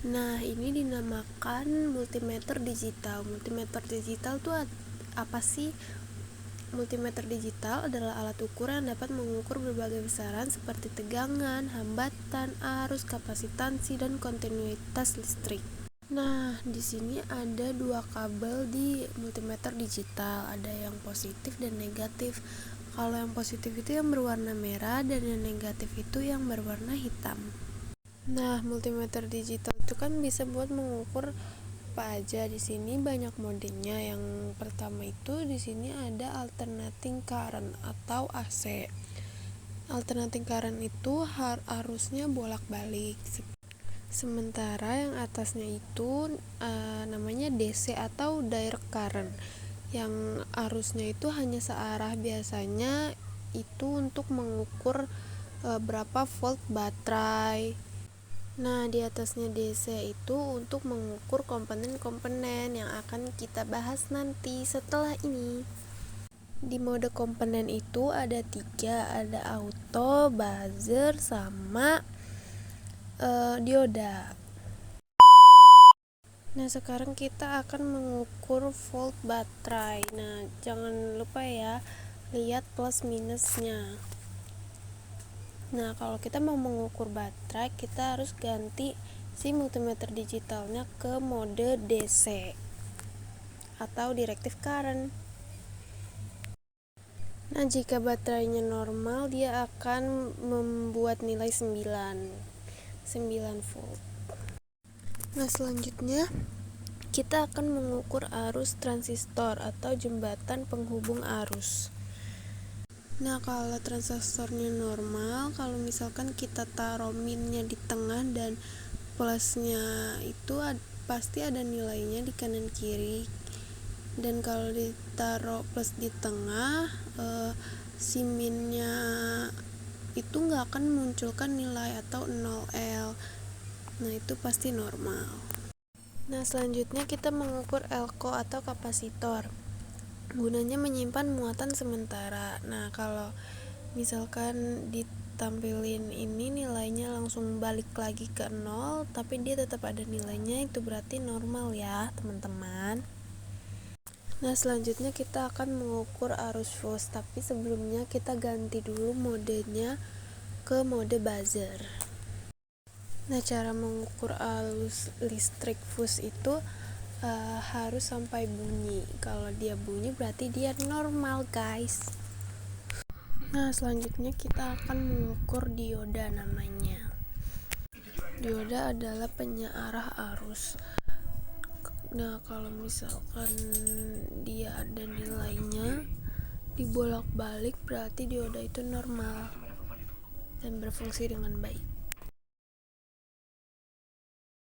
Nah, ini dinamakan multimeter digital. Multimeter digital tuh apa sih? Multimeter digital adalah alat ukur yang dapat mengukur berbagai besaran seperti tegangan, hambatan, arus, kapasitansi, dan kontinuitas listrik. Nah, di sini ada dua kabel di multimeter digital, ada yang positif dan negatif. Kalau yang positif itu yang berwarna merah dan yang negatif itu yang berwarna hitam. Nah, multimeter digital itu kan bisa buat mengukur apa aja. Di sini banyak modenya. Yang pertama itu di sini ada alternating current atau AC. Alternating current itu arusnya bolak-balik. Sementara yang atasnya itu namanya DC atau direct current. Yang arusnya itu hanya searah, biasanya itu untuk mengukur berapa volt baterai. Nah, di atasnya DC itu untuk mengukur komponen-komponen yang akan kita bahas nanti setelah ini. Di mode komponen itu ada 3, ada auto, buzzer, sama dioda. Nah, sekarang kita akan mengukur volt baterai. Nah, jangan lupa ya, lihat plus minusnya. Nah, kalau kita mau mengukur baterai, kita harus ganti si multimeter digitalnya ke mode DC atau directive current. Nah, jika baterainya normal, dia akan membuat nilai 9 volt. Nah, selanjutnya kita akan mengukur arus transistor atau jembatan penghubung arus. Nah, kalau transistornya normal, kalau misalkan kita taruh minnya di tengah dan plusnya itu pasti ada nilainya di kanan kiri. Dan kalau ditaruh plus di tengah, si minnya itu nggak akan memunculkan nilai atau 0L. Nah, itu pasti normal. Nah, selanjutnya kita mengukur elko atau kapasitor. Gunanya menyimpan muatan sementara. Nah, kalau misalkan ditampilin ini nilainya langsung balik lagi ke 0, tapi dia tetap ada nilainya, itu berarti normal ya, teman-teman. Nah, selanjutnya kita akan mengukur arus fuse, tapi sebelumnya kita ganti dulu modenya ke mode buzzer. Nah, cara mengukur arus listrik fuse itu harus sampai bunyi. Kalau dia bunyi berarti dia normal, guys. Nah, selanjutnya kita akan mengukur dioda namanya. Dioda adalah penyearah arus. Nah, kalau misalkan dia ada nilainya dibolak-balik berarti dioda itu normal dan berfungsi dengan baik.